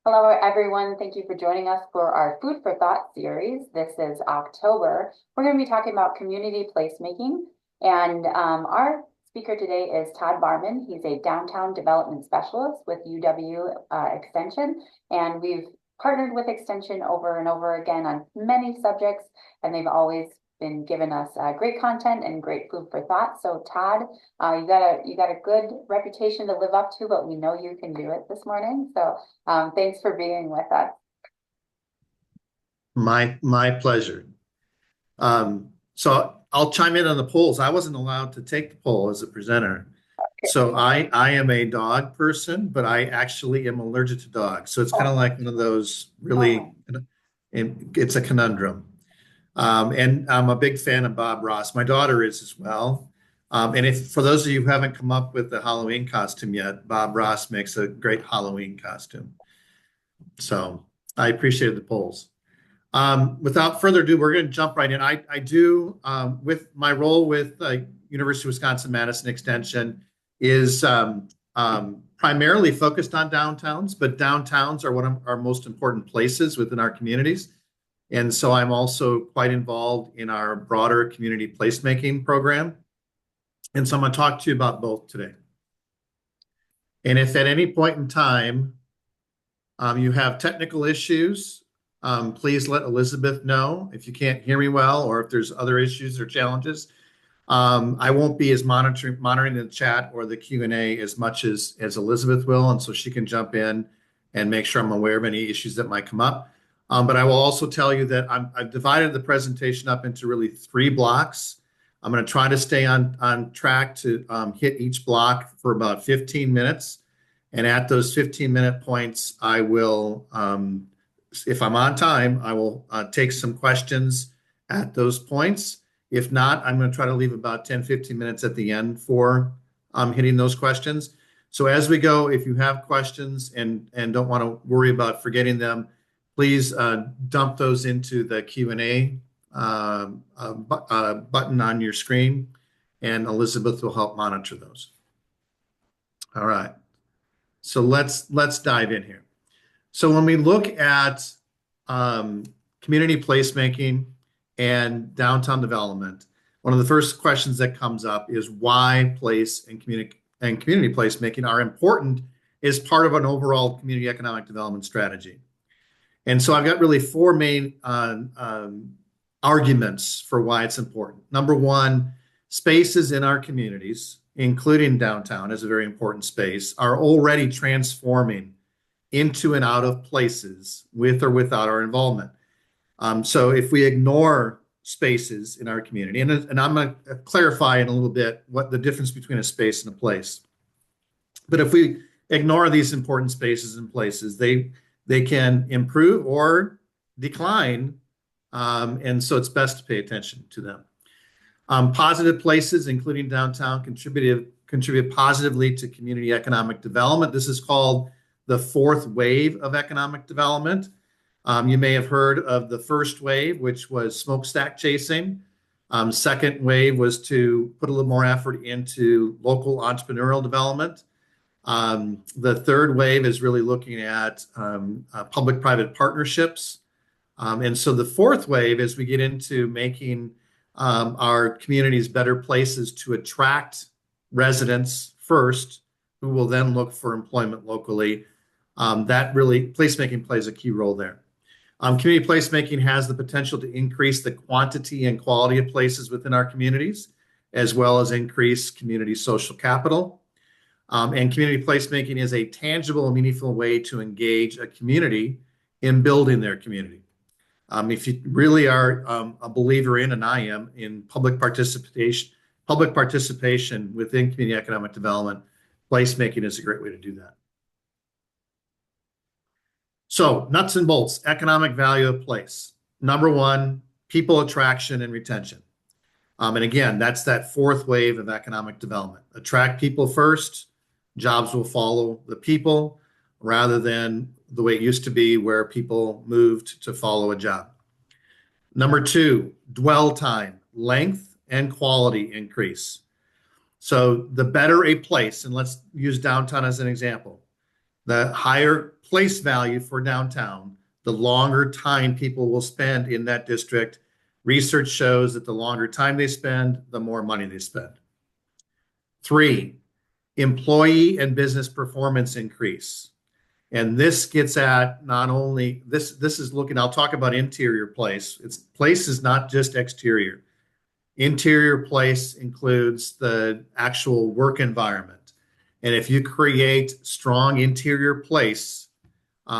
Hello, everyone. Thank you for joining us for our Food for Thought series. This is October. We're going to be talking about community placemaking. And our speaker today is Todd Barman. He's a downtown development specialist with UW Extension. And we've partnered with Extension over and over again on many subjects, and they've always been giving us great content and great food for thought. So Todd, you got a good reputation to live up to, but we know you can do it this morning. So thanks for being with us. My pleasure. So I'll chime in on the polls. I wasn't allowed to take the poll as a presenter. So I am a dog person, but I actually am allergic to dogs. So it's kind of Oh, like one of those oh, really, it's a conundrum. And I'm a big fan of Bob Ross. My daughter is as well. And if for those of you who haven't come up with the Halloween costume yet, Bob Ross makes a great Halloween costume. So I appreciated the polls. Without further ado, we're going to jump right in. I do, with my role with University of Wisconsin-Madison Extension is primarily focused on downtowns, but downtowns are one of our most important places within our communities. And so I'm also quite involved in our broader community placemaking program. And so I'm going to talk to you about both today. And if at any point in time you have technical issues, please let Elizabeth know if you can't hear me well or if there's other issues or challenges. I won't be as monitoring the chat or the Q&A as much as Elizabeth will, and so she can jump in and make sure I'm aware of any issues that might come up. But I will also tell you that I've divided the presentation up into really three blocks. I'm going to try to stay on track to hit each block for about 15 minutes. And at those 15-minute points, I will, if I'm on time, I will take some questions at those points. If not, I'm going to try to leave about 10, 15 minutes at the end for hitting those questions. So as we go, if you have questions and don't want to worry about forgetting them, please dump those into the Q&A button on your screen, and Elizabeth will help monitor those. All right. So let's dive in here. So when we look at community placemaking and downtown development, one of the first questions that comes up is why place and community placemaking are important as part of an overall community economic development strategy. And so I've got really four main arguments for why it's important. Number one, spaces in our communities, including downtown as a very important space, are already transforming into and out of places with or without our involvement. So if we ignore spaces in our community, and I'm going to clarify in a little bit what the difference between a space and a place. But if we ignore these important spaces and places, they can improve or decline, and so it's best to pay attention to them. Positive places, including downtown, contribute positively to community economic development. This is called the fourth wave of economic development. You may have heard of the first wave, which was smokestack chasing. Second wave was to put a little more effort into local entrepreneurial development. The third wave is really looking at public-private partnerships. And so the fourth wave, as we get into making our communities better places to attract residents first, who will then look for employment locally. That really, placemaking plays a key role there. Community placemaking has the potential to increase the quantity and quality of places within our communities, as well as increase community social capital. And community placemaking is a tangible and meaningful way to engage a community in building their community. If you really are a believer in, and I am, in public participation within community economic development, placemaking is a great way to do that. So nuts and bolts, economic value of place. Number one, people attraction and retention. And again, that's that fourth wave of economic development. Attract people first, jobs will follow the people, rather than the way it used to be where people moved to follow a job. Number two, dwell time, length and quality increase. So the better a place, and let's use downtown as an example, the higher place value for downtown, the longer time people will spend in that district. Research shows that the longer time they spend, the more money they spend. 3, employee and business performance increase. And this gets at not only this is looking, I'll talk about interior place. Place is not just exterior. Interior place includes the actual work environment. And if you create strong interior place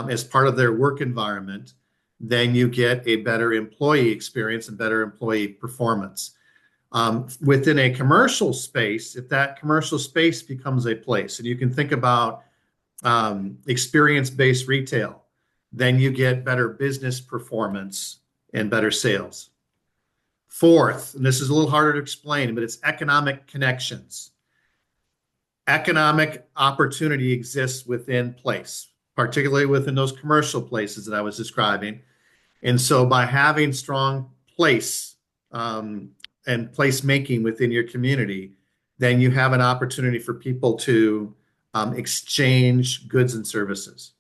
as part of their work environment, then you get a better employee experience and better employee performance. Within a commercial space, if that commercial space becomes a place, and you can think about experience-based retail, then you get better business performance and better sales. 4th, and this is a little harder to explain, but it's economic connections. Economic opportunity exists within place, particularly within those commercial places that I was describing. And so by having strong place and placemaking within your community, then you have an opportunity for people to exchange goods and services.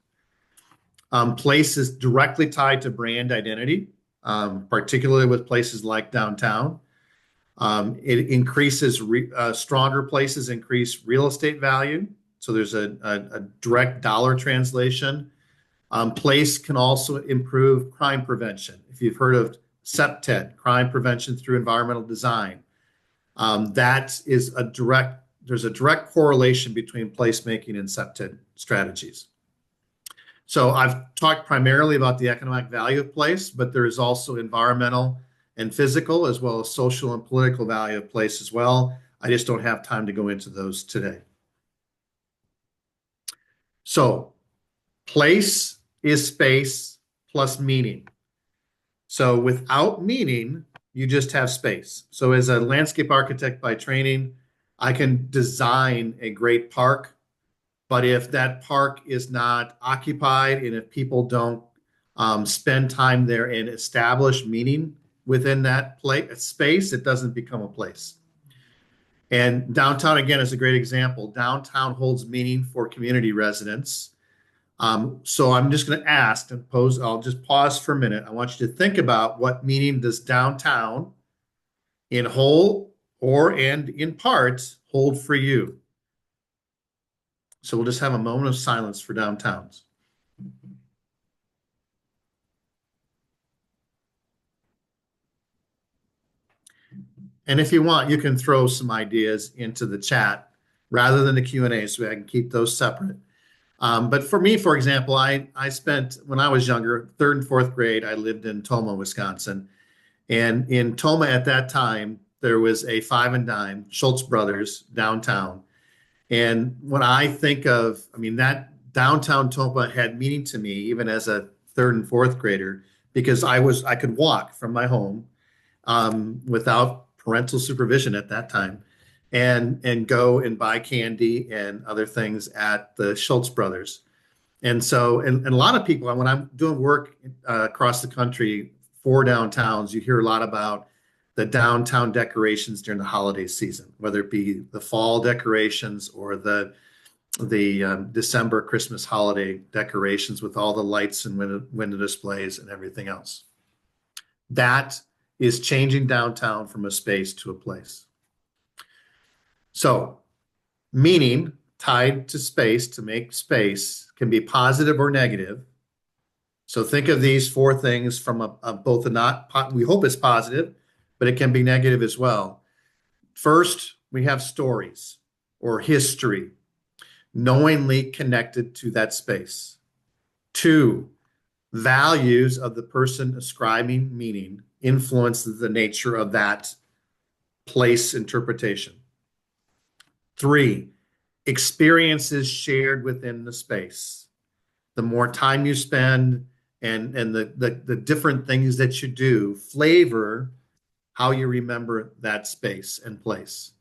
Place is directly tied to brand identity, particularly with places like downtown. It increases stronger places increase real estate value. So there's a direct dollar translation. Place can also improve crime prevention. If you've heard of CEPTED, crime prevention through environmental design, there's a direct correlation between placemaking and CEPTED strategies. So I've talked primarily about the economic value of place, but there is also environmental and physical, as well as social and political value of place as well. I just don't have time to go into those today. So place is space plus meaning. So without meaning, you just have space. So as a landscape architect by training, I can design a great park, but if that park is not occupied and if people don't spend time there and establish meaning within that space, it doesn't become a place. And downtown, again, is a great example. Downtown holds meaning for community residents. So I'm just going to ask and pose, I'll just pause for a minute. I want you to think about what meaning does downtown in whole and in part hold for you. So we'll just have a moment of silence for downtowns. And if you want, you can throw some ideas into the chat rather than the Q&A so I can keep those separate. But for me, for example, I spent, when I was younger, 3rd and 4th grade, I lived in Tomah, Wisconsin. And in Tomah at that time, there was a Five and Dime, Schultz Brothers, downtown. And when I think of, that downtown Tomah had meaning to me, even as a 3rd and 4th grader, because I could walk from my home without parental supervision at that time and go and buy candy and other things at the Schultz Brothers. And so, and a lot of people, when I'm doing work across the country for downtowns, you hear a lot about the downtown decorations during the holiday season, whether it be the fall decorations or the December Christmas holiday decorations with all the lights and window displays and everything else. That is changing downtown from a space to a place. So meaning tied to space, to make space, can be positive or negative. So think of these 4 things from both we hope it's positive, but it can be negative as well. First, we have stories or history, knowingly connected to that space. 2, values of the person ascribing meaning influence the nature of that place interpretation. 3, experiences shared within the space. The more time you spend and the different things that you do flavor how you remember that space and place.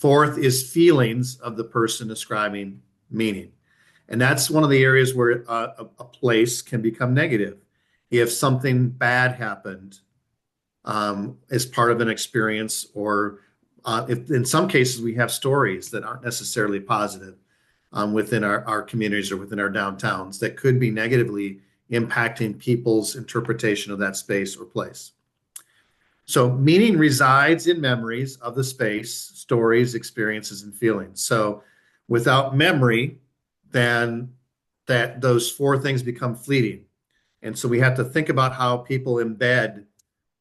4th is feelings of the person ascribing meaning. And that's one of the areas where a place can become negative. If something bad happened as part of an experience, or if in some cases we have stories that aren't necessarily positive. within our communities or within our downtowns that could be negatively impacting people's interpretation of that space or place. So meaning resides in memories of the space, stories, experiences, and feelings. So without memory, then those four things become fleeting. And so we have to think about how people embed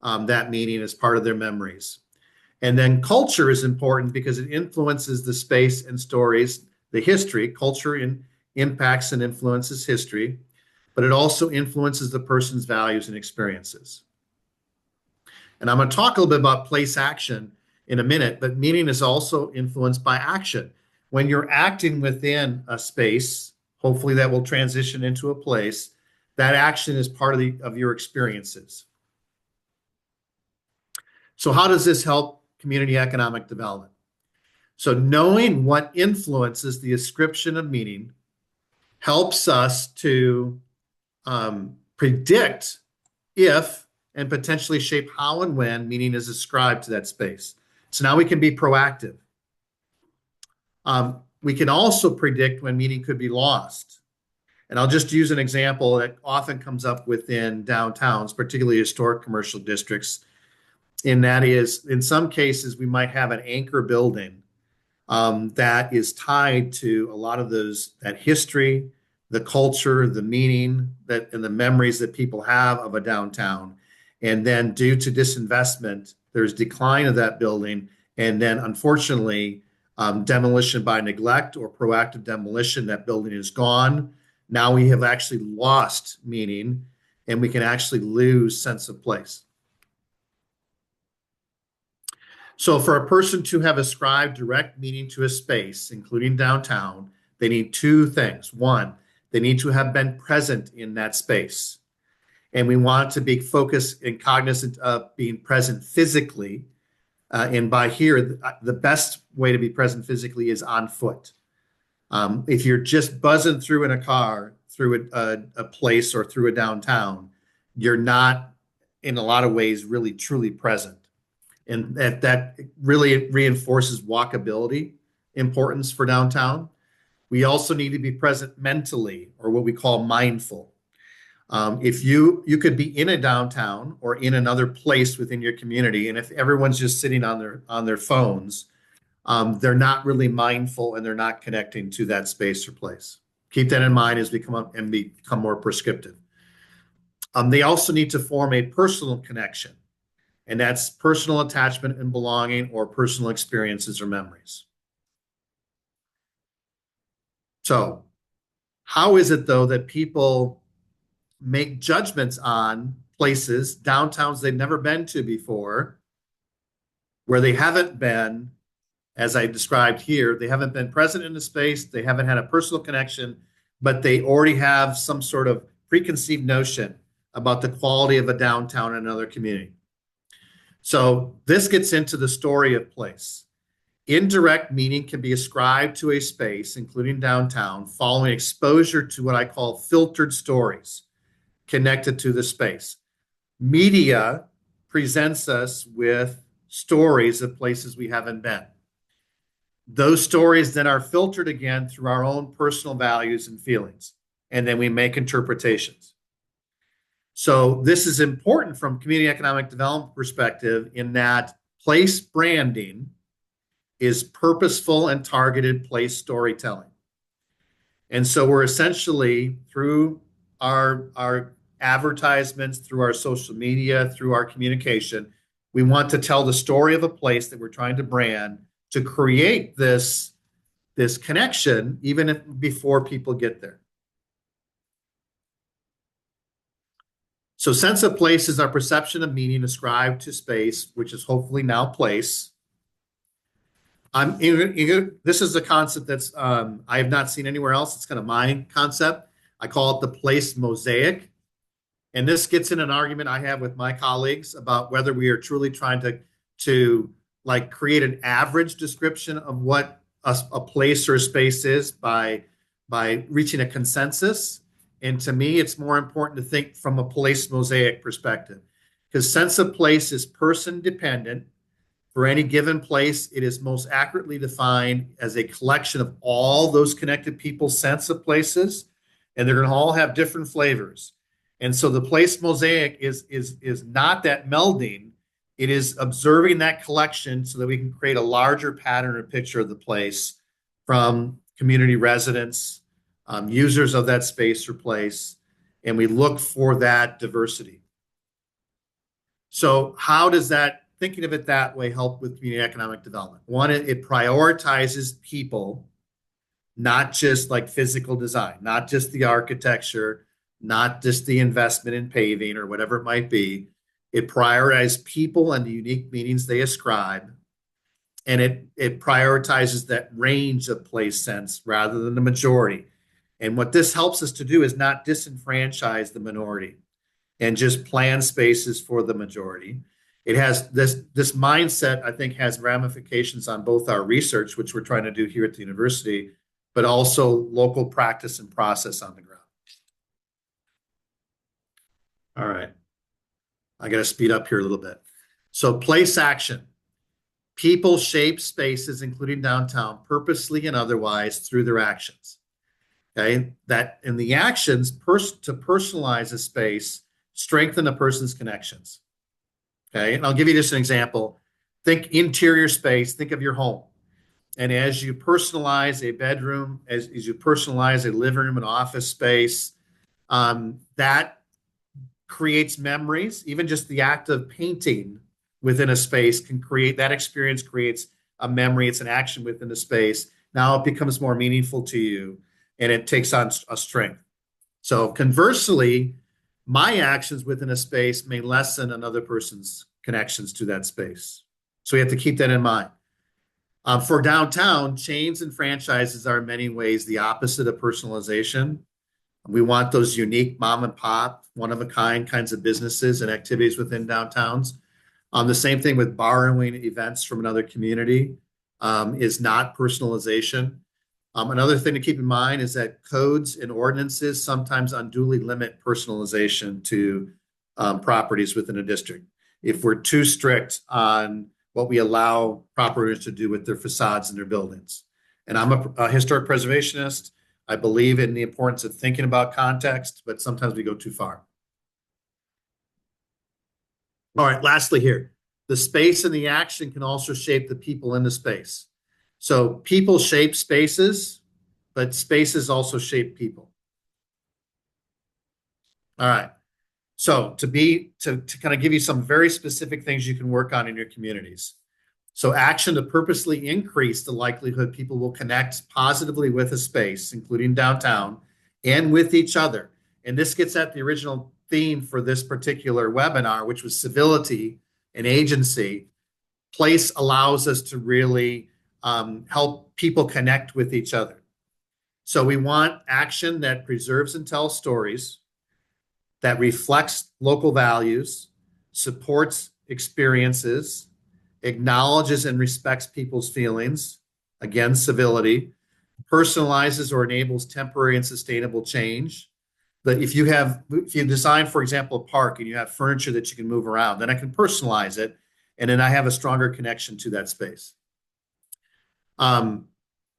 that meaning as part of their memories. And then culture is important because it influences the space and stories, the history. Impacts and influences history, but it also influences the person's values and experiences. And I'm going to talk a little bit about place action in a minute, but meaning is also influenced by action. When you're acting within a space, hopefully that will transition into a place, that action is part of your experiences. So how does this help community economic development? So knowing what influences the ascription of meaning helps us to predict if and potentially shape how and when meaning is ascribed to that space. So now we can be proactive. We can also predict when meaning could be lost. And I'll just use an example that often comes up within downtowns, particularly historic commercial districts. And that is, in some cases, we might have an anchor building that is tied to a lot of that history, the culture, the meaning and the memories that people have of a downtown. And then due to disinvestment, there's decline of that building. And then unfortunately, demolition by neglect or proactive demolition, that building is gone. Now we have actually lost meaning and we can actually lose sense of place. So for a person to have ascribed direct meaning to a space, including downtown, they need two things. One, they need to have been present in that space. And we want to be focused and cognizant of being present physically. And by here, the best way to be present physically is on foot. If you're just buzzing through in a car, through a place or through a downtown, you're not, in a lot of ways, really truly present. And that really reinforces walkability importance for downtown. We also need to be present mentally, or what we call mindful. If you could be in a downtown or in another place within your community, and if everyone's just sitting on their phones, they're not really mindful and they're not connecting to that space or place. Keep that in mind as we become more prescriptive. They also need to form a personal connection, and that's personal attachment and belonging or personal experiences or memories. So, how is it though that people make judgments on places, downtowns they've never been to before, where they haven't been, as I described here, they haven't been present in the space, they haven't had a personal connection, but they already have some sort of preconceived notion about the quality of a downtown in another community. So this gets into the story of place. Indirect meaning can be ascribed to a space, including downtown, following exposure to what I call filtered stories connected to the space. Media presents us with stories of places we haven't been. Those stories then are filtered again through our own personal values and feelings, and then we make interpretations. So this is important from community economic development perspective in that place branding is purposeful and targeted place storytelling. And so we're essentially through our advertisements, through our social media, through our communication, we want to tell the story of a place that we're trying to brand to create this connection even before people get there. So sense of place is our perception of meaning ascribed to space, which is hopefully now place. This is a concept that's I have not seen anywhere else. It's kind of my concept. I call it the place mosaic. And this gets in an argument I have with my colleagues about whether we are truly trying to like create an average description of what a place or a space is by reaching a consensus. And to me, it's more important to think from a place mosaic perspective, because sense of place is person dependent For any given place, it is most accurately defined as a collection of all those connected people's sense of places, and they're going to all have different flavors. And so the place mosaic is not that melding. It is observing that collection so that we can create a larger pattern or picture of the place from community residents, users of that space or place, and we look for that diversity. So how does that, thinking of it that way, help with community economic development? One, it prioritizes people, not just like physical design, not just the architecture, not just the investment in paving or whatever it might be. It prioritizes people and the unique meanings they ascribe. And it prioritizes that range of place sense rather than the majority. And what this helps us to do is not disenfranchise the minority and just plan spaces for the majority. It has this mindset, I think, has ramifications on both our research, which we're trying to do here at the university, but also local practice and process on the ground. All right. I got to speed up here a little bit. So place action. People shape spaces, including downtown, purposely and otherwise through their actions. Okay. That in the actions, to personalize a space, strengthen a person's connections. Okay. And I'll give you just an example. Think interior space, think of your home. And as you personalize a bedroom, as you personalize a living room and office space, that creates memories. Even just the act of painting within a space can create that experience, creates a memory. It's an action within the space. Now it becomes more meaningful to you and it takes on a strength. So conversely, my actions within a space may lessen another person's connections to that space. So we have to keep that in mind. For downtown, chains and franchises are in many ways the opposite of personalization. We want those unique mom and pop, one of a kind kinds of businesses and activities within downtowns. The same thing with borrowing events from another community is not personalization. Another thing to keep in mind is that codes and ordinances sometimes unduly limit personalization to properties within a district. If we're too strict on what we allow properties to do with their facades and their buildings. And I'm a historic preservationist. I believe in the importance of thinking about context, but sometimes we go too far. All right, lastly here, the space and the action can also shape the people in the space. So people shape spaces, but spaces also shape people. All right. So to kind of give you some very specific things you can work on in your communities. So action to purposely increase the likelihood people will connect positively with a space, including downtown, and with each other. And this gets at the original theme for this particular webinar, which was civility and agency. Place allows us to really help people connect with each other. So we want action that preserves and tells stories, that reflects local values, supports experiences, acknowledges and respects people's feelings, again, civility, personalizes or enables temporary and sustainable change. That if you design, for example, a park and you have furniture that you can move around, then I can personalize it, and then I have a stronger connection to that space.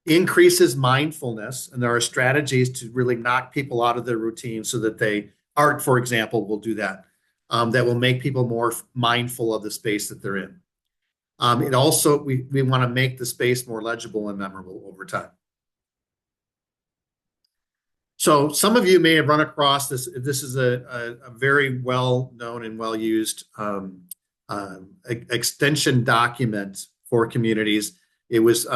Increases mindfulness, and there are strategies to really knock people out of their routine so that art, for example, will do that. That will make people more mindful of the space that they're in. It also, we want to make the space more legible and memorable over time. So some of you may have run across this. This is a very well-known and well-used extension document for communities. It was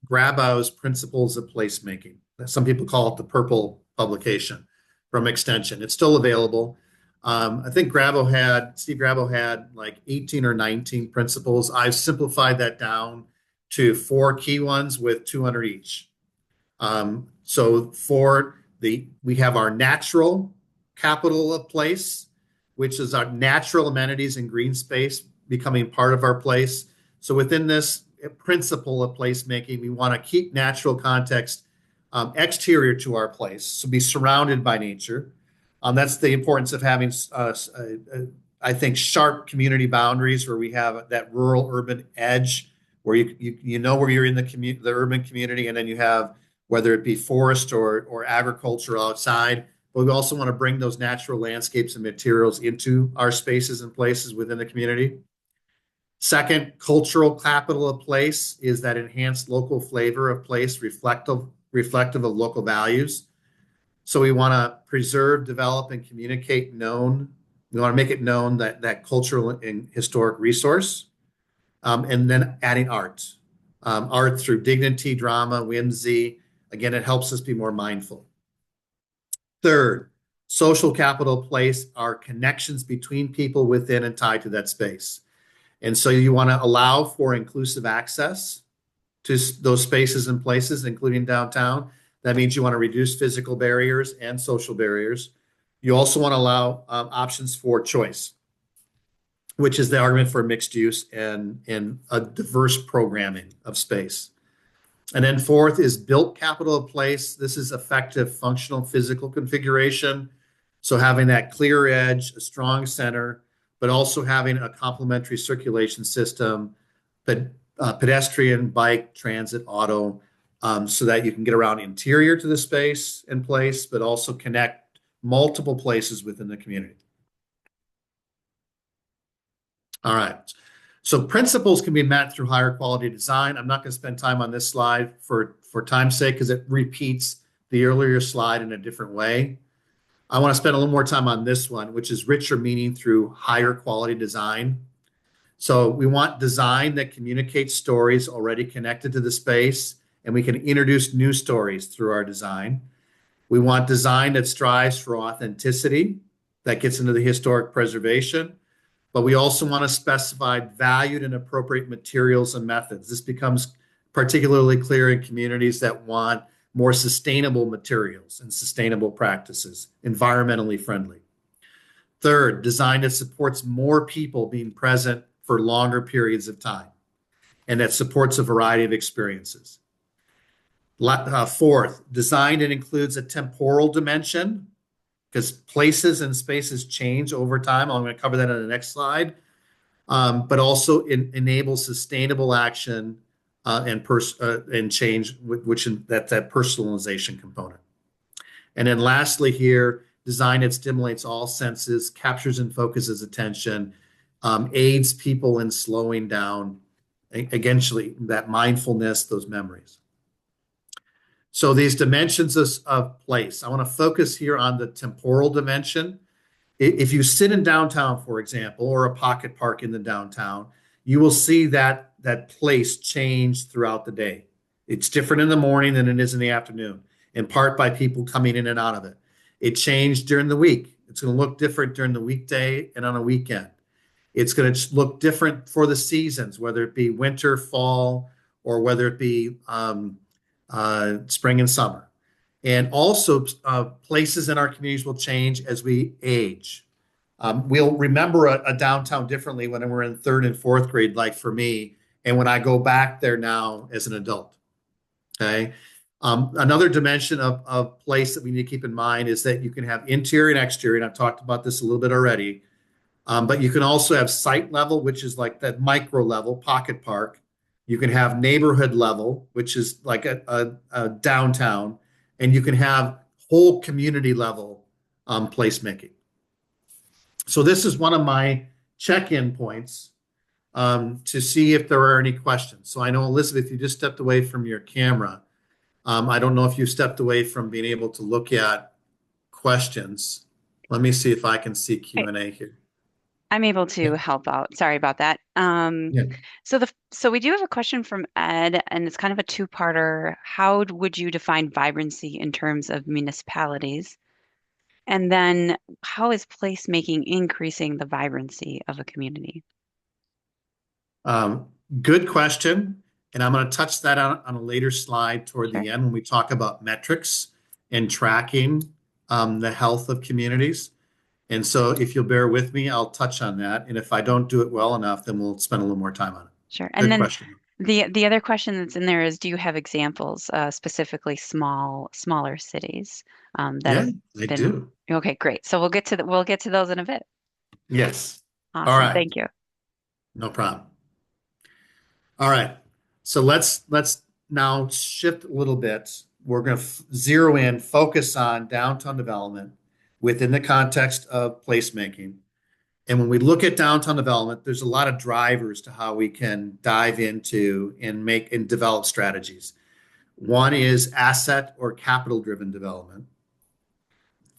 Grabow's Principles of Placemaking. Some people call it the purple publication from Extension. It's still available. I think Steve Grabo had like 18 or 19 principles. I've simplified that down to 4 key ones with 200 each. So we have our natural capital of place, which is our natural amenities and green space becoming part of our place. So within this principle of placemaking, we want to keep natural context exterior to our place, so be surrounded by nature. That's the importance of having I think, sharp community boundaries where we have that rural urban edge where you know where you're in the urban community, and then you have whether it be forest or agriculture outside. But we also want to bring those natural landscapes and materials into our spaces and places within the community. Second, cultural capital of place is that enhanced local flavor of place, reflective of local values. So we want to preserve, develop, and communicate known. We want to make it known that cultural and historic resource, and then adding art, art through dignity, drama, whimsy. Again, it helps us be more mindful. Third, social capital place are connections between people within and tied to that space. And so you want to allow for inclusive access to those spaces and places, including downtown. That means you want to reduce physical barriers and social barriers. You also want to allow options for choice, which is the argument for mixed use and a diverse programming of space. And then fourth is built capital of place. This is effective functional physical configuration. So having that clear edge, a strong center, but also having a complementary circulation system, pedestrian, bike, transit, auto, so that you can get around interior to the space and place, but also connect multiple places within the community. All right. So principles can be met through higher quality design. I'm not going to spend time on this slide for time's sake because it repeats the earlier slide in a different way. I want to spend a little more time on this one, which is richer meaning through higher quality design. So we want design that communicates stories already connected to the space, and we can introduce new stories through our design. We want design that strives for authenticity, that gets into the historic preservation, but we also want to specify valued and appropriate materials and methods. This becomes particularly clear in communities that want more sustainable materials and sustainable practices, environmentally friendly. Third, design that supports more people being present for longer periods of time and that supports a variety of experiences. Fourth, design that includes a temporal dimension because places and spaces change over time. I'm going to cover that on the next slide, but also enable sustainable action and change, which that's that personalization component. And then lastly here, design that stimulates all senses, captures and focuses attention, aids people in slowing down, eventually that mindfulness, those memories. So these dimensions of place, I want to focus here on the temporal dimension. If you sit in downtown, for example, or a pocket park in the downtown, you will see that place change throughout the day. It's different in the morning than it is in the afternoon, in part by people coming in and out of it. It changed during the week. It's going to look different during the weekday and on a weekend. It's going to look different for the seasons, whether it be winter, fall, or whether it be spring and summer. And also, places in our communities will change as we age. We'll remember a downtown differently when we're in third and fourth grade, like for me, and when I go back there now as an adult. Okay. Another dimension of place that we need to keep in mind is that you can have interior and exterior, and I've talked about this a little bit already. But you can also have site level, which is like that micro level, pocket park. You can have neighborhood level, which is like a downtown, and you can have whole community level placemaking. So this is one of my check-in points to see if there are any questions. So I know, Elizabeth, you just stepped away from your camera. I don't know if you stepped away from being able to look at questions. Let me see if I can see Q&A here. I'm able Yeah. to help out. Sorry about that. Yeah. So we do have a question from Ed, and it's kind of a two-parter. How would you define vibrancy in terms of municipalities? And then how is placemaking increasing the vibrancy of a community? Good question. And I'm going to touch that on a later slide toward Sure. the end when we talk about metrics and tracking the health of communities. And so if you'll bear with me, I'll touch on that. And if I don't do it well enough, then we'll spend a little more time on it. Sure. And Good then question. the other question that's in there is, do you have examples, specifically smaller cities, that Yeah, have I been do. okay, great. So we'll get to those in a bit. Yes. All Awesome. right, Thank you. no problem. All right, so let's now shift a little bit. We're going to zero in, focus on downtown development within the context of placemaking. And when we look at downtown development, there's a lot of drivers to how we can dive into and make and develop strategies. One is asset or capital driven development.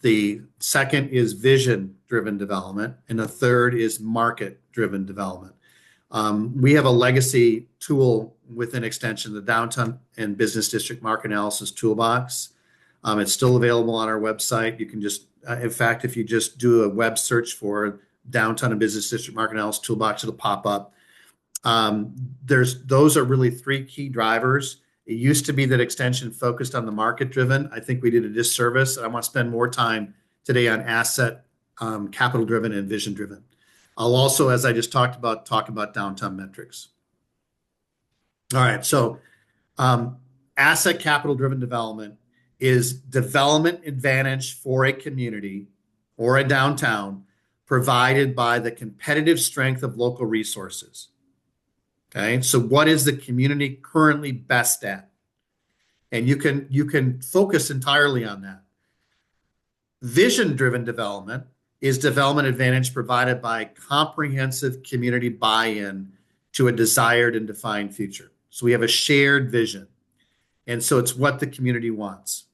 The second is vision driven development. And the third is market driven development. We have a legacy tool within Extension, the Downtown and Business District Market Analysis Toolbox. It's still available on our website. You can just, in fact, if you just do a web search for Downtown and Business District Market Analysis Toolbox, it'll pop up. Those are really three key drivers. It used to be that Extension focused on the market driven. I think we did a disservice. I want to spend more time today on asset, capital driven, and vision driven. I'll also, as I just talk about downtown metrics. All right, so asset capital driven development is development advantage for a community or a downtown provided by the competitive strength of local resources. Okay, so what is the community currently best at? And you can focus entirely on that. Vision driven development is development advantage provided by comprehensive community buy-in to a desired and defined future. So we have a shared vision. And so it's what the community wants.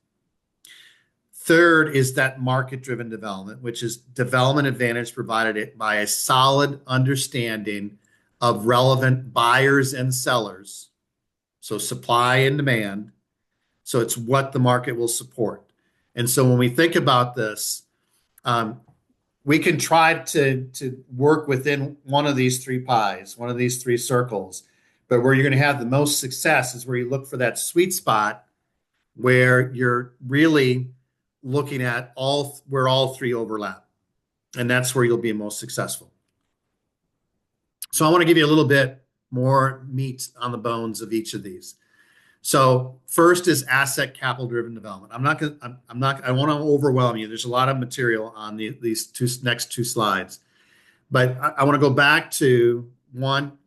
Third is that market-driven development, which is development advantage provided by a solid understanding of relevant buyers and sellers. So supply and demand. So it's what the market will support. And so when we think about this, we can try to work within one of these three pies, one of these three circles. But where you're going to have the most success is where you look for that sweet spot where you're really looking at where all three overlap. And that's where you'll be most successful. So I want to give you a little bit more meat on the bones of each of these. So first is asset capital driven development. I want to overwhelm you. There's a lot of material on these next two slides, but I want to go back to one.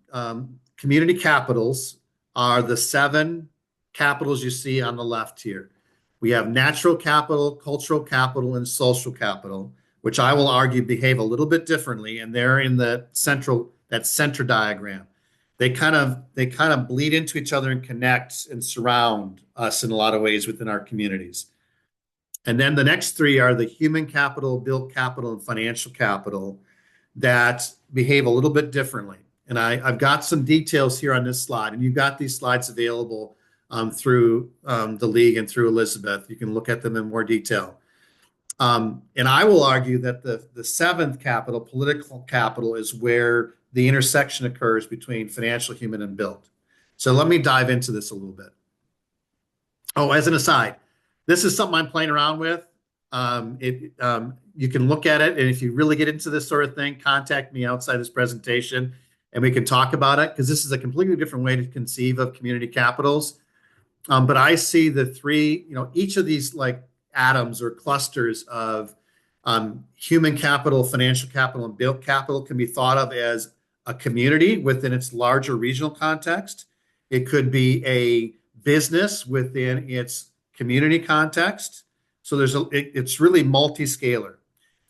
Community capitals are the 7 capitals you see on the left here. We have natural capital, cultural capital, and social capital, which I will argue behave a little bit differently, and they're in that center diagram. They kind of bleed into each other and connect and surround us in a lot of ways within our communities. And then the next 3 are the human capital, built capital, and financial capital that behave a little bit differently. And I've got some details here on this slide, and you've got these slides available through the league and through Elizabeth. You can look at them in more detail. And I will argue that the 7th capital, political capital, is where the intersection occurs between financial, human, and built. So let me dive into this a little bit. Oh, as an aside, this is something I'm playing around with. You can look at it, and if you really get into this sort of thing, contact me outside this presentation, and we can talk about it, because this is a completely different way to conceive of community capitals. But I see the 3, each of these like atoms or clusters of human capital, financial capital, and built capital can be thought of as a community within its larger regional context. It could be a business within its community context. So it's really multi-scalar.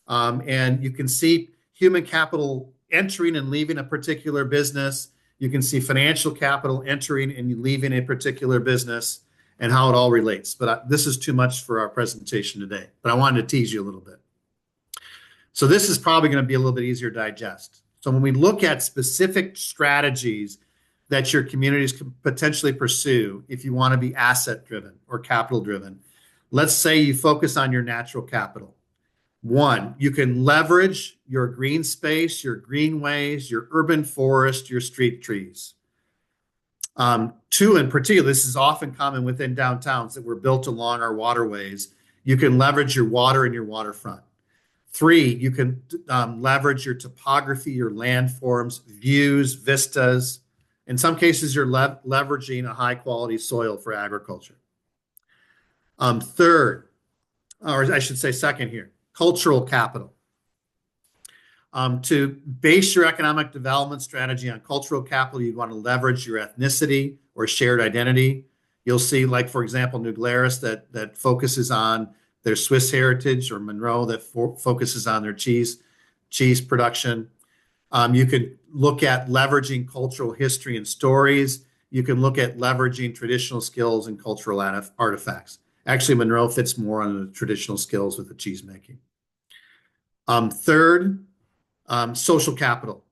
And you can see human capital entering and leaving a particular business. You can see financial capital entering and leaving a particular business and how it all relates. But this is too much for our presentation today, but I wanted to tease you a little bit. So this is probably going to be a little bit easier to digest. So when we look at specific strategies that your communities can potentially pursue if you want to be asset driven or capital driven, let's say you focus on your natural capital. 1, you can leverage your green space, your greenways, your urban forest, your street trees. 2, in particular, this is often common within downtowns that were built along our waterways. You can leverage your water and your waterfront. 3, you can leverage your topography, your landforms, views, vistas. In some cases, you're leveraging a high quality soil for agriculture. Third, or I should say second here, cultural capital. To base your economic development strategy on cultural capital, you'd want to leverage your ethnicity or shared identity. You'll see, like, for example, New Glarus that focuses on their Swiss heritage, or Monroe that focuses on their cheese production. You could look at leveraging cultural history and stories. You can look at leveraging traditional skills and cultural artifacts. Actually, Monroe fits more on the traditional skills with the cheese making. Third, social capital,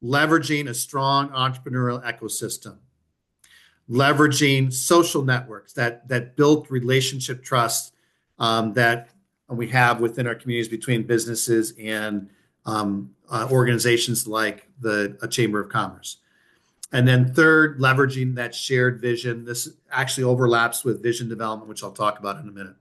leveraging a strong entrepreneurial ecosystem, leveraging social networks that build relationship trust that we have within our communities between businesses and organizations like a Chamber of Commerce. And then third, leveraging that shared vision. This actually overlaps with vision development, which I'll talk about in a minute.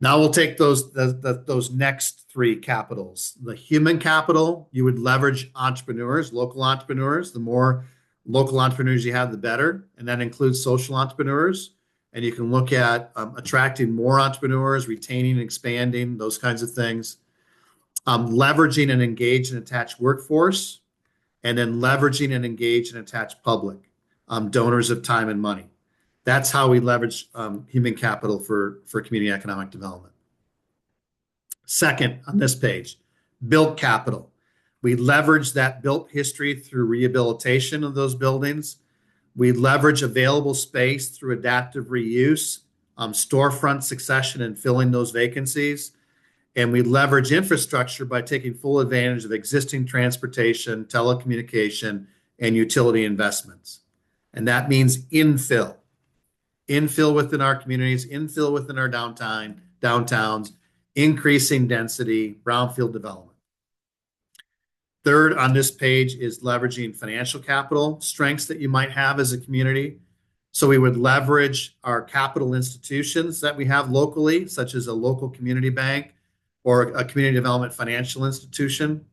Now we'll take those next three capitals. The human capital, you would leverage entrepreneurs, local entrepreneurs. The more local entrepreneurs you have, the better. And that includes social entrepreneurs. And you can look at attracting more entrepreneurs, retaining and expanding, those kinds of things. Leveraging and engage and attach workforce. And then leveraging and engage and attach public, donors of time and money. That's how we leverage human capital for community economic development. Second, on this page, built capital. We leverage that built history through rehabilitation of those buildings. We leverage available space through adaptive reuse, storefront succession and filling those vacancies. And we leverage infrastructure by taking full advantage of existing transportation, telecommunication, and utility investments. And that means infill within our communities, infill within our downtowns, increasing density, brownfield development. Third on this page is leveraging financial capital strengths that you might have as a community. So we would leverage our capital institutions that we have locally, such as a local community bank or a community development financial institution.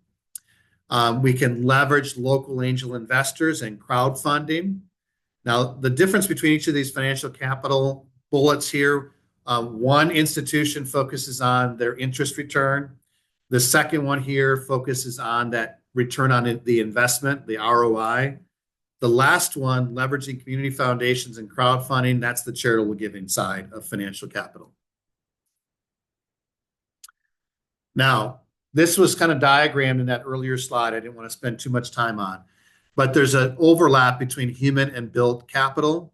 We can leverage local angel investors and crowdfunding. Now, the difference between each of these financial capital bullets here, one institution focuses on their interest return. The second one here focuses on that return on the investment, the ROI. The last one, leveraging community foundations and crowdfunding, that's the charitable giving side of financial capital. Now, this was kind of diagrammed in that earlier slide. I didn't want to spend too much time on, but there's an overlap between human and built capital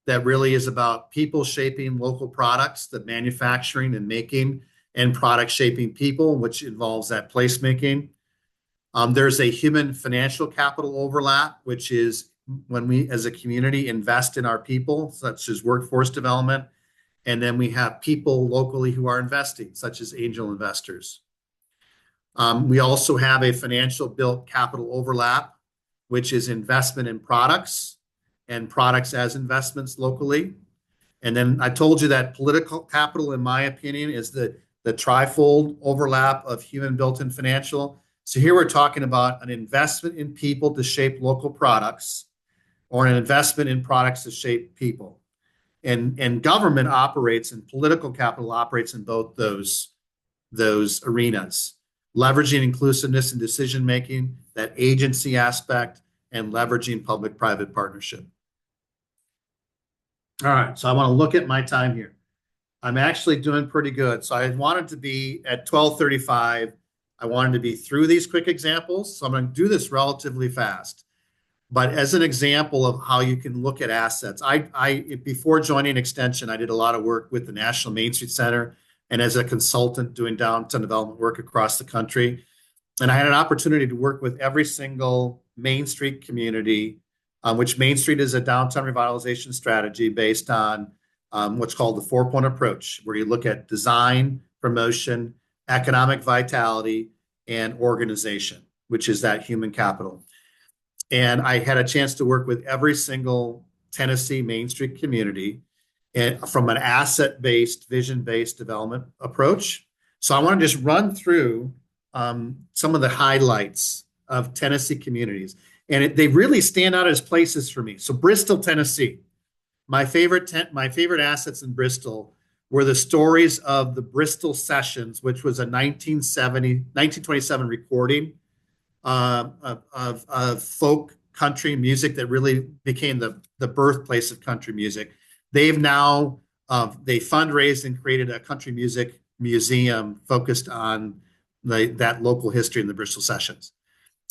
that really is about people shaping local products, the manufacturing and making, and product shaping people, which involves that placemaking. There's a human financial capital overlap, which is when we as a community invest in our people, such as workforce development. And then we have people locally who are investing, such as angel investors. We also have a financial built capital overlap, which is investment in products and products as investments locally. And then I told you that political capital, in my opinion, is the trifold overlap of human, built, and financial. So here we're talking about an investment in people to shape local products, or an investment in products to shape people. And government operates, and political capital operates in both those arenas, leveraging inclusiveness in decision-making, that agency aspect, and leveraging public-private partnership. All right, so I want to look at my time here. I'm actually doing pretty good. So I wanted to be at 12:35. I wanted to be through these quick examples. So I'm going to do this relatively fast. But as an example of how you can look at assets, before joining Extension, I did a lot of work with the National Main Street Center and as a consultant doing downtown development work across the country. And I had an opportunity to work with every single Main Street community, which Main Street is a downtown revitalization strategy based on what's called the 4-point approach, where you look at design, promotion, economic vitality, and organization, which is that human capital. And I had a chance to work with every single Tennessee Main Street community and from an asset-based, vision-based development approach. So I want to just run through some of the highlights of Tennessee communities. And they really stand out as places for me. So Bristol, Tennessee. My favorite assets in Bristol were the stories of the Bristol Sessions, which was a 1927 recording of folk country music that really became the birthplace of country music. They've now they fundraised and created a country music museum focused on that local history in the Bristol Sessions.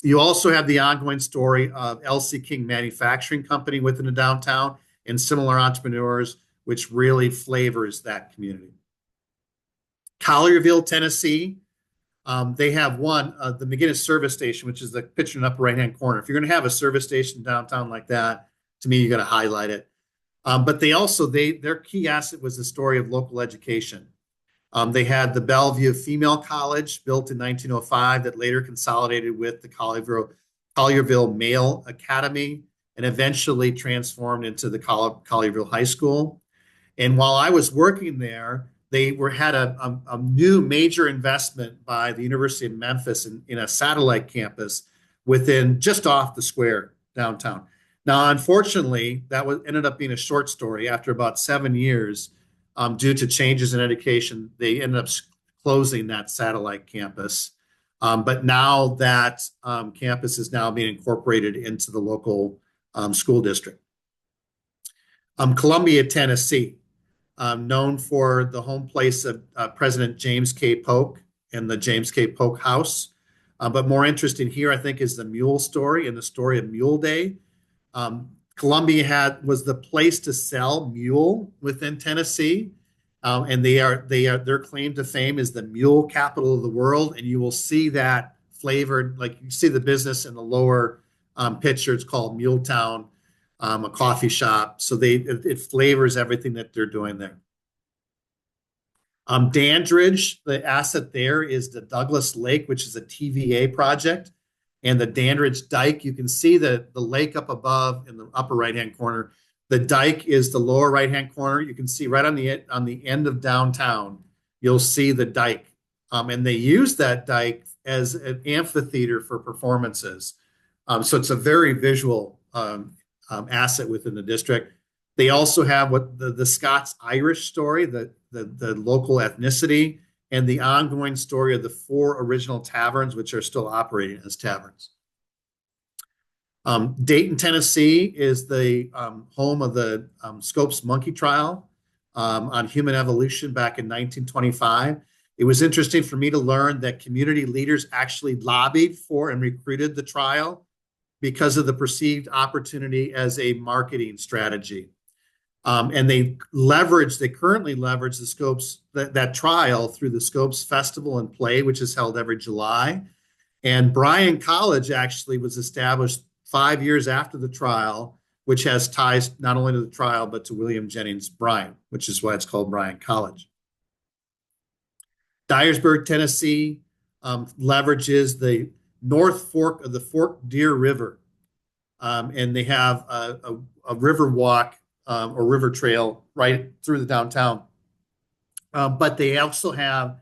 You also have the ongoing story of L.C. King Manufacturing Company within the downtown and similar entrepreneurs, which really flavors that community. Collierville, Tennessee, they have the McGinnis service station, which is the picture in the upper right-hand corner. If you're going to have a service station downtown like that, to me, you got to highlight it. But their key asset was the story of local education. They had the Bellevue Female College built in 1905 that later consolidated with the Collierville Male Academy and eventually transformed into the Collierville High School. And while I was working there, they had a new major investment by the University of Memphis in a satellite campus within just off the square downtown. Now, unfortunately, ended up being a short story. After about 7 years, due to changes in education, they ended up closing that satellite campus. But now that campus is now being incorporated into the local school district. Columbia, Tennessee, known for the home place of President James K. Polk and the James K. Polk House. But more interesting here, I think, is the Mule story and the story of Mule Day. Columbia was the place to sell mule within Tennessee, and their claim to fame is the mule capital of the world. And you will see that flavored, like you see the business in the lower picture. It's called Muletown, a coffee shop. So it flavors everything that they're doing there. Dandridge, the asset there is the Douglas Lake, which is a TVA project. And the Dandridge Dike, you can see the lake up above in the upper right-hand corner. The dike is the lower right-hand corner. You can see right on the end of downtown, you'll see the dike. And they use that dike as an amphitheater for performances. So it's a very visual asset within the district. They also have what the Scots-Irish story, the local ethnicity, and the ongoing story of the 4 original taverns, which are still operating as taverns. Dayton, Tennessee is the home of the Scopes monkey trial on human evolution back in 1925. It was interesting for me to learn that community leaders actually lobbied for and recruited the trial because of the perceived opportunity as a marketing strategy. And they currently leverage the Scopes, that trial through the Scopes Festival and Play, which is held every July. And Bryan College actually was established 5 years after the trial, which has ties not only to the trial, but to William Jennings Bryan, which is why it's called Bryan College. Dyersburg, Tennessee leverages the North Fork of the Fork Deer River. And they have a river walk or river trail right through the downtown. But they also have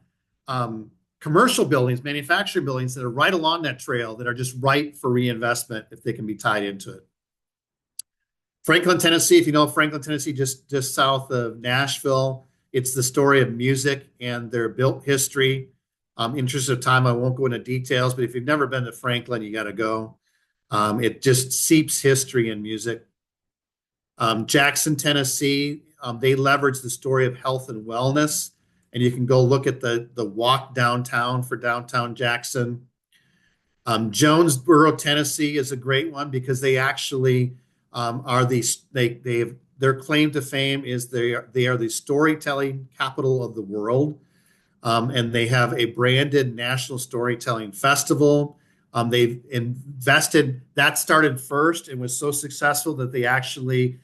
commercial buildings, manufacturing buildings that are right along that trail that are just ripe for reinvestment if they can be tied into it. Franklin, Tennessee, if you know Franklin, Tennessee, just south of Nashville, it's the story of music and their built history. Interest of time, I won't go into details, but if you've never been to Franklin, you got to go. It just seeps history and music. Jackson, Tennessee, they leverage the story of health and wellness, and you can go look at the walk downtown for downtown Jackson. Jonesboro, Tennessee is a great one because they actually their claim to fame is they are the storytelling capital of the world, and they have a branded national storytelling festival. They've invested, that started first and was so successful that they actually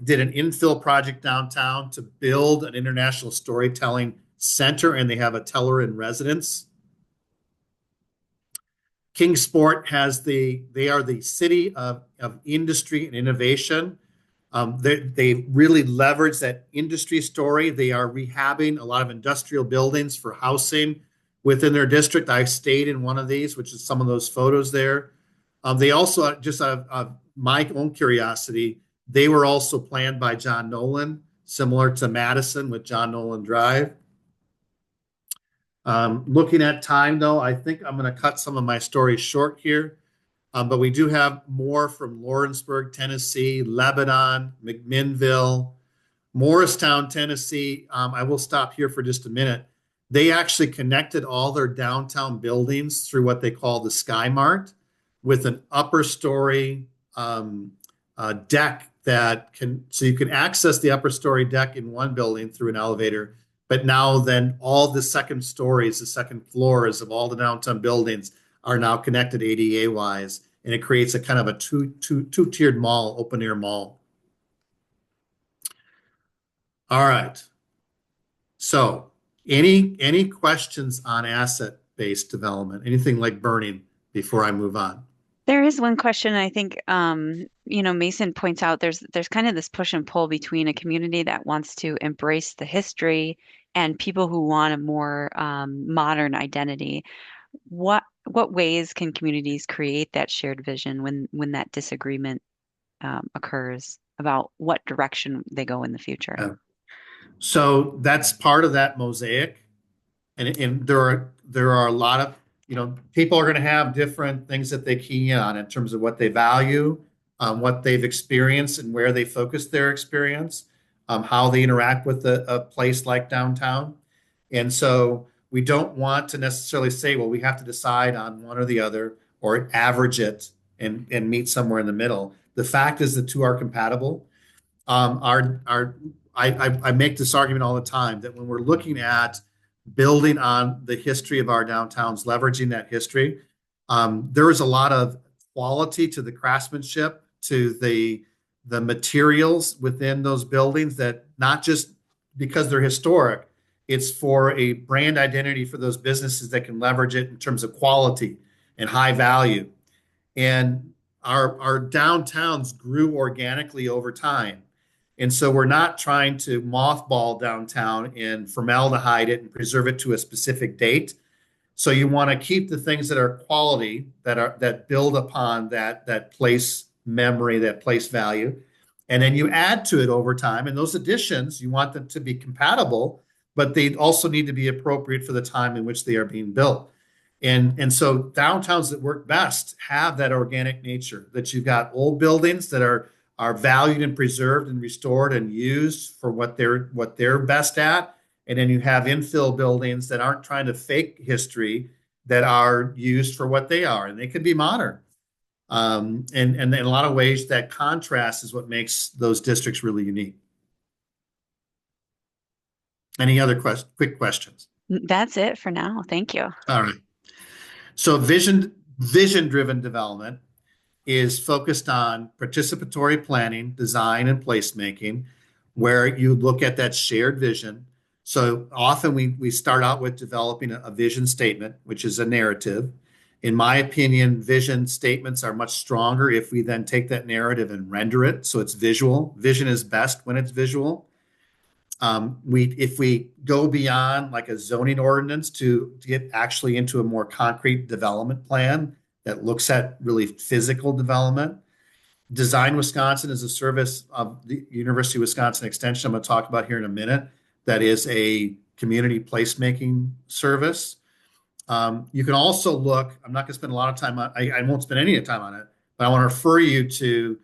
did an infill project downtown to build an international storytelling center, and they have a teller in residence. Kingsport they are the city of industry and innovation. They really leverage that industry story. They are rehabbing a lot of industrial buildings for housing within their district. I stayed in one of these, which is some of those photos there. They also, just my own curiosity, they were also planned by John Nolan. similar to Madison with John Nolan Drive. Looking at time, though, I think I'm going to cut some of my stories short here. But we do have more from Lawrenceburg, Tennessee, Lebanon, McMinnville, Morristown, Tennessee. I will stop here for just a minute. They actually connected all their downtown buildings through what they call the Sky Mart with an upper story deck that can, so you can access the upper story deck in one building through an elevator. But now then all the second stories, the second floors of all the downtown buildings are now connected ADA wise, and it creates a kind of a two-tiered mall, open air mall. All right. So any questions on asset-based development, anything like burning before I move on? There is one question I think Mason points out there's kind of this push and pull between a community that wants to embrace the history and people who want a more modern identity. What ways can communities create that shared vision when that disagreement occurs about what direction they go in the future? Yeah. So that's part of that mosaic. And there are a lot of, people are going to have different things that they key in on in terms of what they value, what they've experienced and where they focus their experience, how they interact with a place like downtown. And so we don't want to necessarily say, well, we have to decide on one or the other or average it and meet somewhere in the middle. The fact is the two are compatible. I make this argument all the time that when we're looking at building on the history of our downtowns, leveraging that history, there is a lot of quality to the craftsmanship, to the materials within those buildings that not just because they're historic, it's for a brand identity for those businesses that can leverage it in terms of quality and high value. And our downtowns grew organically over time. And so we're not trying to mothball downtown and formaldehyde it and preserve it to a specific date. So you want to keep the things that are quality, that build upon that place memory, that place value. And then you add to it over time. And those additions, you want them to be compatible, but they also need to be appropriate for the time in which they are being built. And so downtowns that work best have that organic nature, that you've got old buildings that are valued and preserved and restored and used for what they're best at. And then you have infill buildings that aren't trying to fake history, that are used for what they are, and they can be modern. And in a lot of ways, that contrast is what makes those districts really unique. Any other quick questions? That's it for now. Thank you. All right. So vision-driven development is focused on participatory planning, design, and placemaking, where you look at that shared vision. So often we start out with developing a vision statement, which is a narrative. In my opinion, vision statements are much stronger if we then take that narrative and render it so it's visual. Vision is best when it's visual. If we go beyond like a zoning ordinance to get actually into a more concrete development plan that looks at really physical development. Design Wisconsin is a service of the University of Wisconsin Extension I'm going to talk about here in a minute. That is a community placemaking service. You can also look, I'm not going to spend a lot of time on, I won't spend any time on it, but I want to refer you to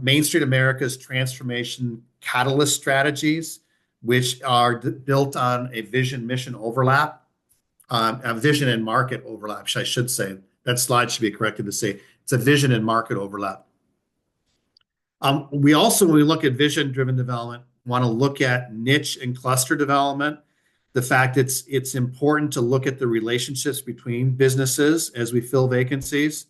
Main Street America's transformation catalyst strategies, which are built on a vision mission overlap, a vision and market overlap, I should say. That slide should be corrected to say it's a vision and market overlap. We also, when we look at vision-driven development, want to look at niche and cluster development. The fact it's important to look at the relationships between businesses as we fill vacancies,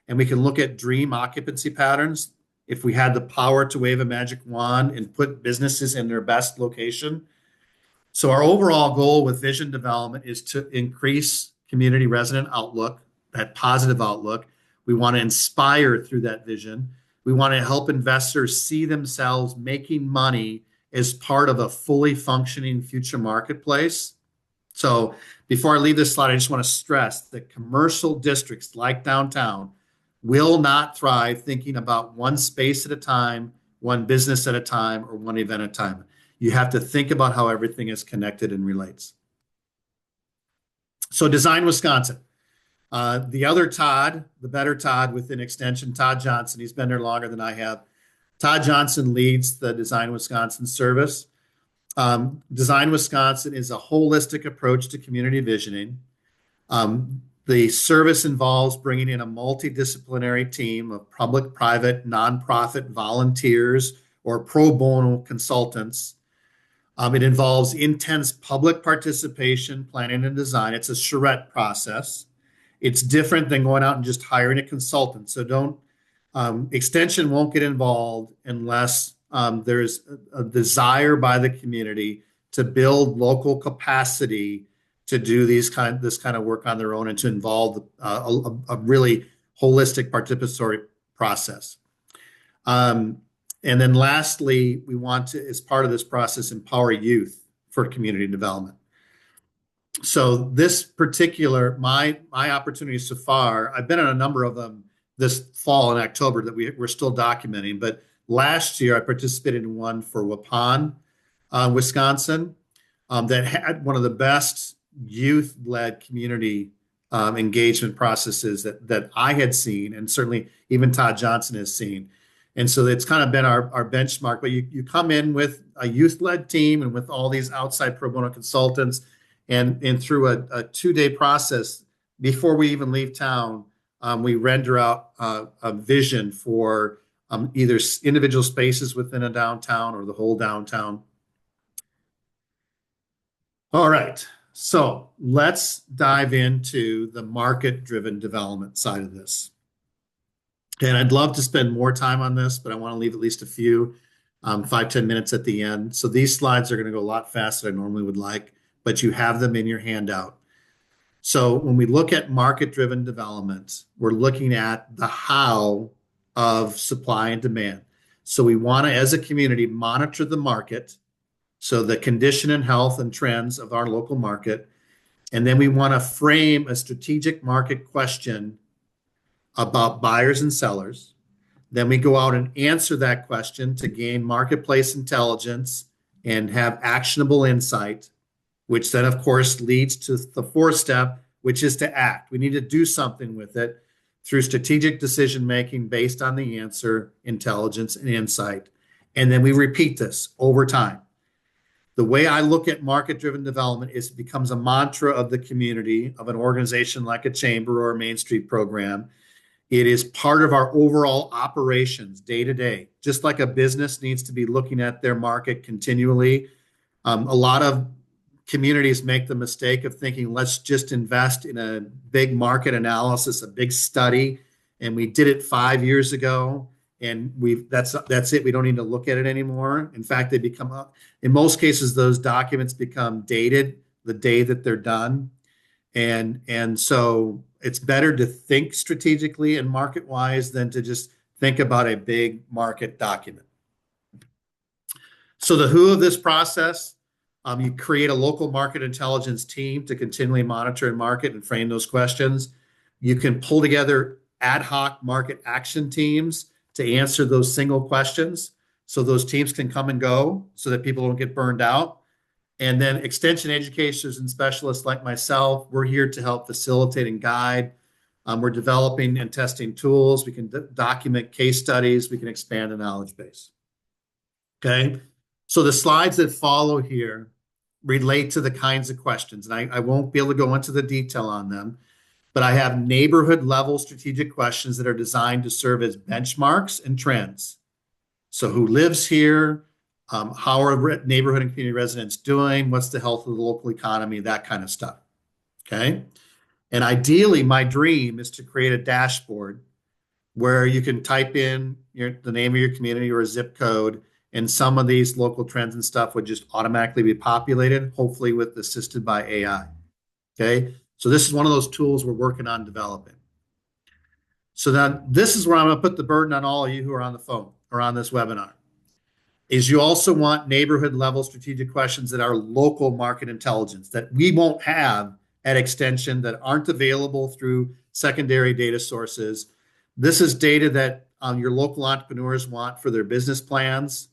and we can look at dream occupancy patterns. If we had the power to wave a magic wand and put businesses in their best location. So our overall goal with vision development is to increase community resident outlook, that positive outlook. We want to inspire through that vision. We want to help investors see themselves making money as part of a fully functioning future marketplace. So before I leave this slide, I just want to stress that commercial districts like downtown will not thrive thinking about one space at a time, one business at a time, or one event at a time. You have to think about how everything is connected and relates. So Design Wisconsin. The other Todd, the better Todd within Extension, Todd Johnson, he's been there longer than I have. Todd Johnson leads the Design Wisconsin service. Design Wisconsin is a holistic approach to community visioning. The service involves bringing in a multidisciplinary team of public, private, nonprofit volunteers or pro bono consultants. It involves intense public participation, planning, and design. It's a charrette process. It's different than going out and just hiring a consultant. So don't Extension won't get involved unless there's a desire by the community to build local capacity to do this kind of work on their own and to involve a really holistic participatory process. And then lastly, we want to, as part of this process, empower youth for community development. So this particular, my opportunities so far, I've been on a number of them this fall in October that we're still documenting. But last year I participated in one for Waupun, Wisconsin, that had one of the best youth-led community engagement processes that I had seen, and certainly even Todd Johnson has seen. And so it's kind of been our benchmark. But you come in with a youth-led team and with all these outside pro bono consultants, and through a 2-day process before we even leave town, we render out a vision for either individual spaces within a downtown or the whole downtown. All right, so let's dive into the market-driven development side of this. And I'd love to spend more time on this, but I want to leave at least a few, 5-10 minutes at the end. So these slides are going to go a lot faster than I normally would like, but you have them in your handout. So when we look at market-driven development, we're looking at the how of supply and demand. So we want to, as a community, monitor the market, so the condition and health and trends of our local market. And then we want to frame a strategic market question about buyers and sellers. Then we go out and answer that question to gain marketplace intelligence and have actionable insight, which then, of course, leads to the fourth step, which is to act. We need to do something with it through strategic decision-making based on the answer, intelligence, and insight. And then we repeat this over time. The way I look at market-driven development is it becomes a mantra of the community, of an organization like a chamber or a Main Street program. It is part of our overall operations day to day, just like a business needs to be looking at their market continually. A lot of communities make the mistake of thinking, let's just invest in a big market analysis, a big study, and we did it 5 years ago, and that's it. We don't need to look at it anymore. In fact, they become, in most cases, those documents become dated the day that they're done, and so it's better to think strategically and market-wise than to just think about a big market document. So the who of this process. You create a local market intelligence team to continually monitor and market and frame those questions. You can pull together ad hoc market action teams to answer those single questions. So those teams can come and go so that people don't get burned out. And then extension educators and specialists like myself, we're here to help facilitate and guide. We're developing and testing tools. We can document case studies. We can expand the knowledge base. Okay. So the slides that follow here relate to the kinds of questions, and I won't be able to go into the detail on them, but I have neighborhood level strategic questions that are designed to serve as benchmarks and trends. So who lives here? How are neighborhood and community residents doing? What's the health of the local economy? That kind of stuff. Okay. And ideally, my dream is to create a dashboard where you can type in the name of your community or a zip code, and some of these local trends and stuff would just automatically be populated, hopefully with assisted by AI. Okay, so this is one of those tools we're working on developing. So then this is where I'm going to put the burden on all of you who are on the phone or on this webinar, is you also want neighborhood level strategic questions that are local market intelligence that we won't have at Extension, that aren't available through secondary data sources. This is data that your local entrepreneurs want for their business plans.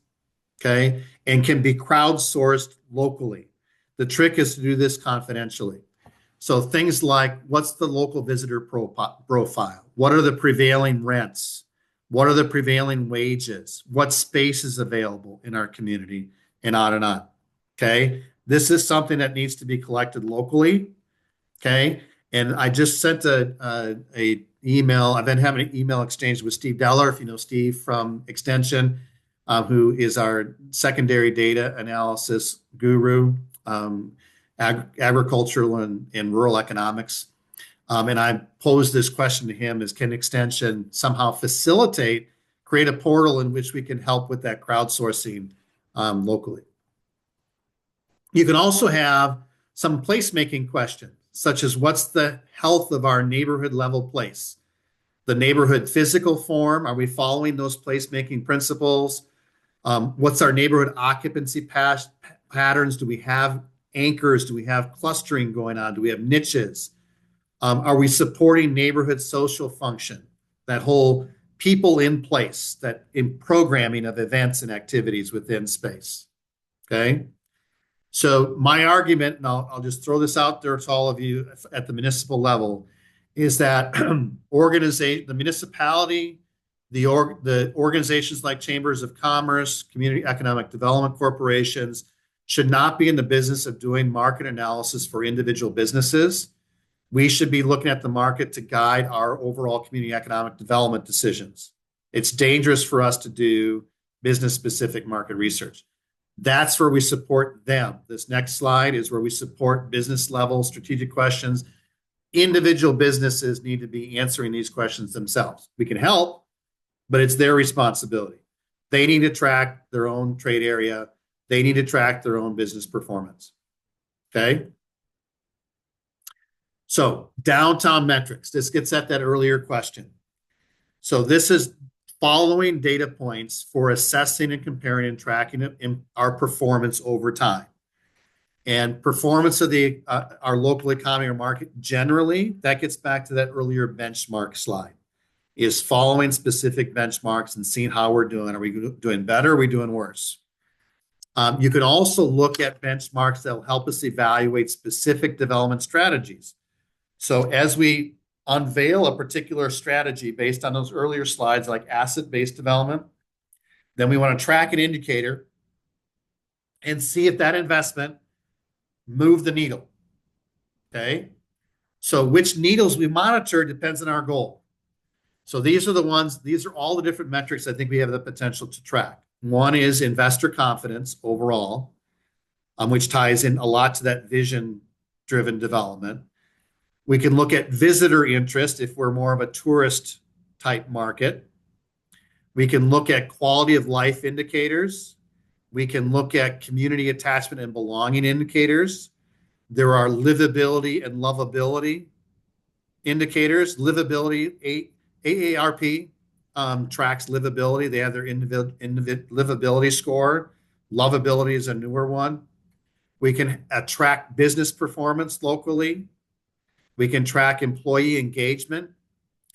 okay, and can be crowdsourced locally. The trick is to do this confidentially. So things like, what's the local visitor profile? What are the prevailing rents? What are the prevailing wages? What space is available in our community? And on and on. Okay. This is something that needs to be collected locally. Okay. And I just sent a email. I've been having an email exchange with Steve Deller, if you know Steve from Extension, who is our secondary data analysis guru, agricultural and rural economics. And I posed this question to him: is can Extension somehow facilitate, create a portal in which we can help with that crowdsourcing locally? You can also have some placemaking questions, such as what's the health of our neighborhood level place? The neighborhood physical form, are we following those placemaking principles? What's our neighborhood occupancy patterns? Do we have anchors? Do we have clustering going on? Do we have niches? Are we supporting neighborhood social function? That whole people in place, that in programming of events and activities within space. Okay. So my argument, and I'll just throw this out there to all of you at the municipal level, is that the municipality, the organizations like chambers of commerce, community economic development corporations should not be in the business of doing market analysis for individual businesses. We should be looking at the market to guide our overall community economic development decisions. It's dangerous for us to do business-specific market research. That's where we support them. This next slide is where we support business level strategic questions. Individual businesses need to be answering these questions themselves. We can help, but it's their responsibility. They need to track their own trade area. They need to track their own business performance. Okay. So downtown metrics. This gets at that earlier question. So this is following data points for assessing and comparing and tracking our performance over time. And performance of our local economy or market, generally, that gets back to that earlier benchmark slide, is following specific benchmarks and seeing how we're doing. Are we doing better? Are we doing worse? You can also look at benchmarks that will help us evaluate specific development strategies. So as we unveil a particular strategy based on those earlier slides, like asset-based development, then we want to track an indicator and see if that investment moved the needle. Okay. So which needles we monitor depends on our goal. So these are all the different metrics I think we have the potential to track. One is investor confidence overall, which ties in a lot to that vision-driven development. We can look at visitor interest if we're more of a tourist type market. We can look at quality of life indicators. We can look at community attachment and belonging indicators. There are livability and lovability indicators. Livability, AARP tracks livability. They have their livability score. Lovability is a newer one. We can track business performance locally. We can track employee engagement,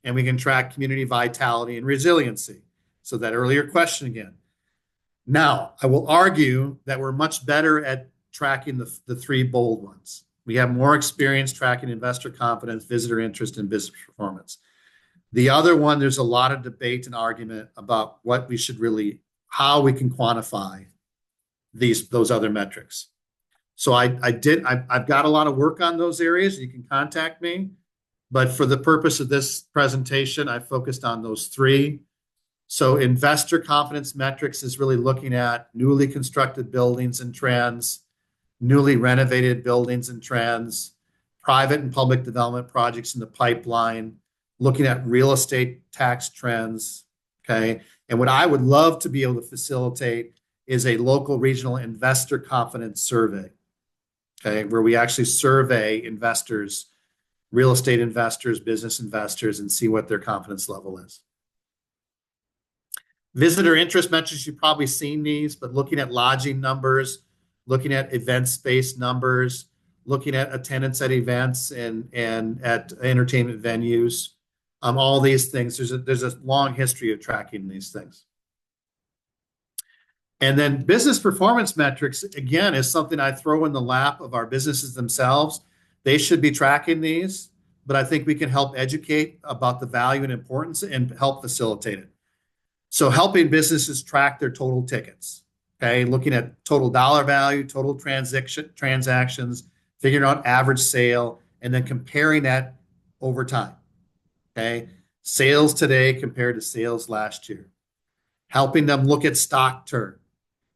and we can track community vitality and resiliency. So that earlier question again. Now, I will argue that we're much better at tracking the three bold ones. We have more experience tracking investor confidence, visitor interest, and business performance. The other one, there's a lot of debate and argument about what we should how we can quantify those other metrics. So I've got a lot of work on those areas. You can contact me, but for the purpose of this presentation, I focused on those three. So investor confidence metrics is really looking at newly constructed buildings and trends, newly renovated buildings and trends, private and public development projects in the pipeline, looking at real estate tax trends. Okay. And what I would love to be able to facilitate is a local regional investor confidence survey. Okay, where we actually survey investors, real estate investors, business investors, and see what their confidence level is. Visitor interest metrics, you've probably seen these, but looking at lodging numbers, looking at event space numbers, looking at attendance at events and at entertainment venues, all these things. There's a long history of tracking these things. And then business performance metrics, again, is something I throw in the lap of our businesses themselves. They should be tracking these, but I think we can help educate about the value and importance and help facilitate it. So helping businesses track their total tickets, okay, looking at total dollar value, total transactions, figuring out average sale, and then comparing that over time, okay? Sales today compared to sales last year. Helping them look at stock turn,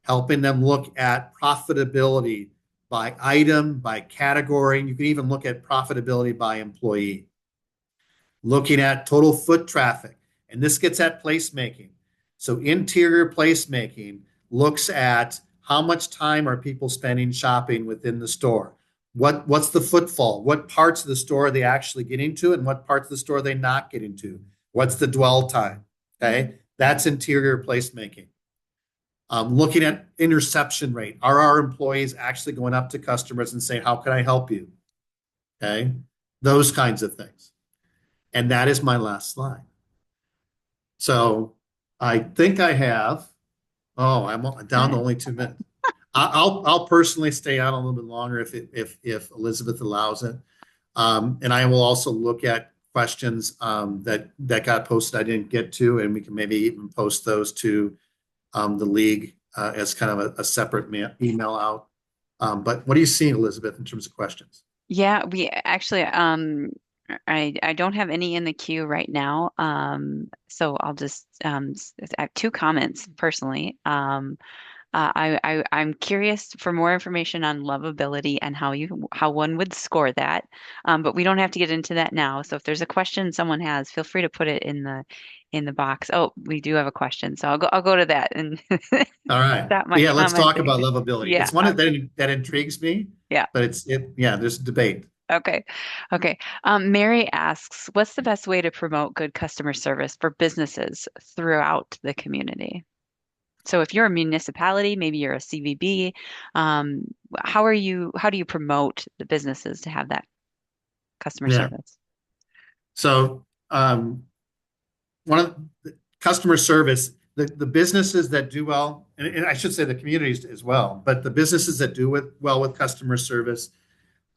helping them look at profitability by item, by category. You can even look at profitability by employee. Looking at total foot traffic, and this gets at placemaking. So interior placemaking looks at how much time are people spending shopping within the store. What's the footfall? What parts of the store are they actually getting to, and what parts of the store are they not getting to? What's the dwell time? Okay, that's interior placemaking. Looking at interception rate. Are our employees actually going up to customers and saying, how can I help you? Okay, those kinds of things. And that is my last slide. So I think I have, oh, I'm down to only 2 minutes. I'll personally stay on a little bit longer if Elizabeth allows it. And I will also look at questions that got posted I didn't get to, and we can maybe even post those to the league as kind of a separate email out. But what are you seeing, Elizabeth, in terms of questions? Yeah, we actually I don't have any in the queue right now. So I'll just I have two comments personally. I'm curious for more information on lovability and how one would score that. But we don't have to get into that now. So if there's a question someone has, feel free to put it in the box. Oh, we do have a question, so I'll go to that and All right. stop my Yeah, let's talk about commenting. lovability. Yeah, It's one that intrigues me, yeah. but yeah, there's debate. Okay. Okay. Mary asks, what's the best way to promote good customer service for businesses throughout the community? So if you're a municipality, maybe you're a CVB, um, how do you promote the businesses to have that customer Yeah. service? So one of the customer service, the businesses that do well, and I should say the communities as well, but the businesses that do well with customer service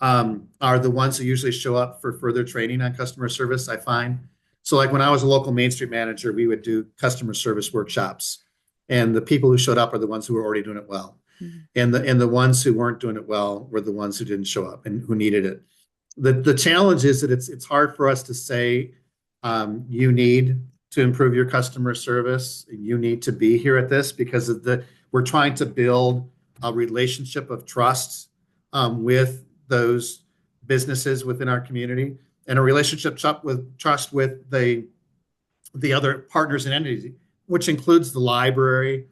are the ones who usually show up for further training on customer service, I find. So like when I was a local Main Street manager, we would do customer service workshops. And the people who showed up are the ones who were already doing it well. Mhm. And the ones who weren't doing it well were the ones who didn't show up and who needed it. The challenge is that it's hard for us to say you need to improve your customer service. You need to be here at this because we're trying to build a relationship of trust with those businesses within our community and a relationship with trust with the other partners and entities, which includes the library,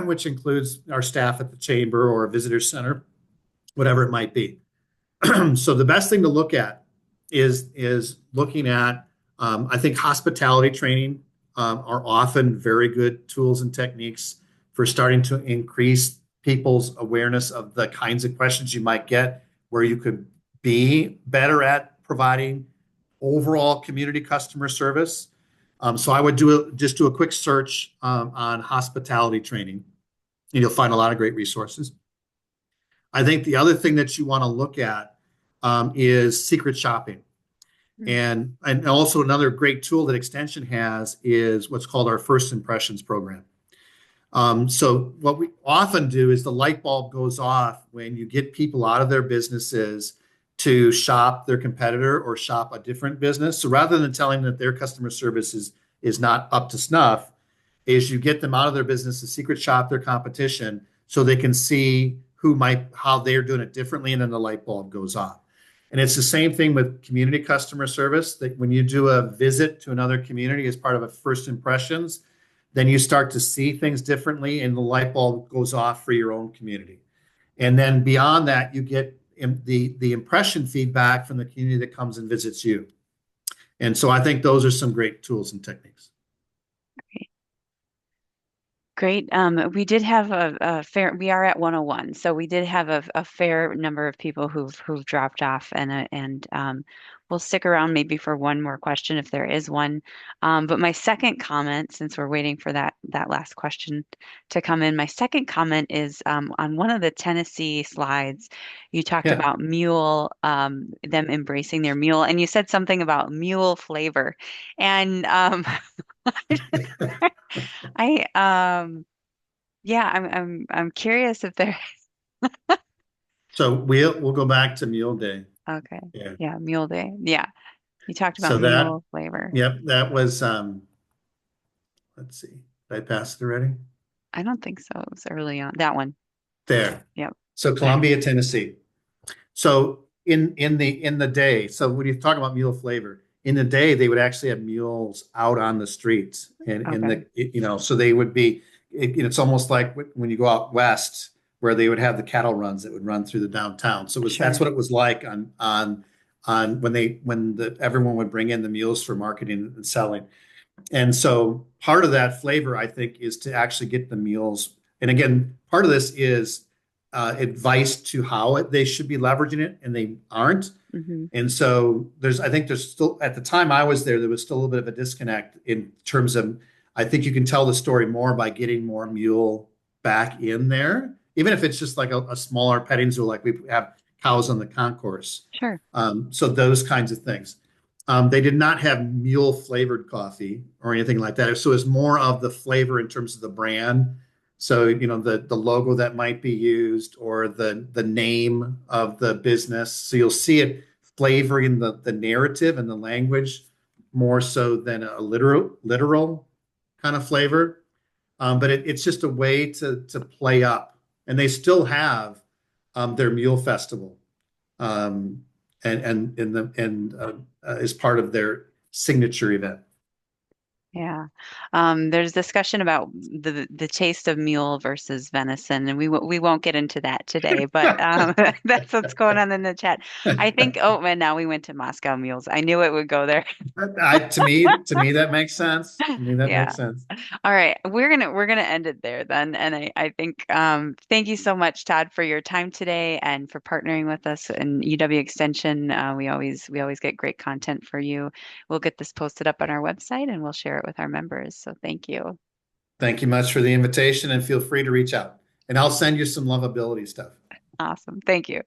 which includes our staff at the chamber or a visitor center, whatever it might be. So the best thing to look at is looking at I think hospitality training are often very good tools and techniques for starting to increase people's awareness of the kinds of questions you might get where you could be better at providing overall community customer service. So I would just do a quick search on hospitality training, and you'll find a lot of great resources. I think the other thing that you want to look at is secret shopping. Mm. And also another great tool that Extension has is what's called our First Impressions program. So what we often do is the light bulb goes off when you get people out of their businesses to shop their competitor or shop a different business. So rather than telling them that their customer service is not up to snuff, is you get them out of their business to secret shop their competition so they can see how they're doing it differently, and then the light bulb goes off. And it's the same thing with community customer service, that when you do a visit to another community as part of a first impressions, then you start to see things differently and the light bulb goes off for your own community. And then beyond that, you get the impression feedback from the community that comes and visits you. And so I think those are some great tools and techniques. Great. We did have a fair, we are at 101. So we did have a fair number of people who've dropped off and we'll stick around maybe for one more question if there is one. But my second comment, since we're waiting for that last question to come in, my second comment is on one of the Tennessee slides, you talked Yeah. about mule, them embracing their mule, and you said something about mule flavor. And I yeah, I'm curious if there So we'll go back to Mule Day. okay. Yeah. Yeah, Mule Day. Yeah. You talked about So that, mule flavor. yep, that was let's see. Did I pass it already? I don't think so. It was early on. That one. There. Yep. So Columbia, Tennessee. So in the day, so when you talk about mule flavor, in the day they would actually have mules out on the streets, and in Okay. the so they would be. It's almost like when you go out west, where they would have the cattle runs that would run through the downtown. So that's Sure. what it was like on when the everyone would bring in the mules for marketing and selling. And so part of that flavor, I think, is to actually get the meals. And again, part of this is advice to how they should be leveraging it, and they aren't. Hmm. And so I think there's still, at the time I was there was still a little bit of a disconnect in terms of, I think you can tell the story more by getting more mule back in there, even if it's just like a smaller petting zoo, like we have cows on the concourse. Sure. So those kinds of things. They did not have mule flavored coffee or anything like that. So it's more of the flavor in terms of the brand. So, the logo that might be used or the name of the business. So you'll see it flavoring the narrative and the language more so than a literal kind of flavor. But it's just a way to play up. And they still have their mule festival. Um, and as part of their signature event. Yeah. There's discussion about the taste of mule versus venison, and we won't get into that today, but that's what's going on in the chat. I think, oh, and now we went to Moscow mules. I knew it would go there. To me, that makes sense. To me, that Yeah. makes sense. All right, we're gonna end it there then. And I think thank you so much, Todd, for your time today and for partnering with us in UW Extension. We always get great content for you. We'll get this posted up on our website and we'll share it with our members. So thank you. Thank you much for the invitation, and feel free to reach out. And I'll send you some lovability stuff. Awesome. Thank you.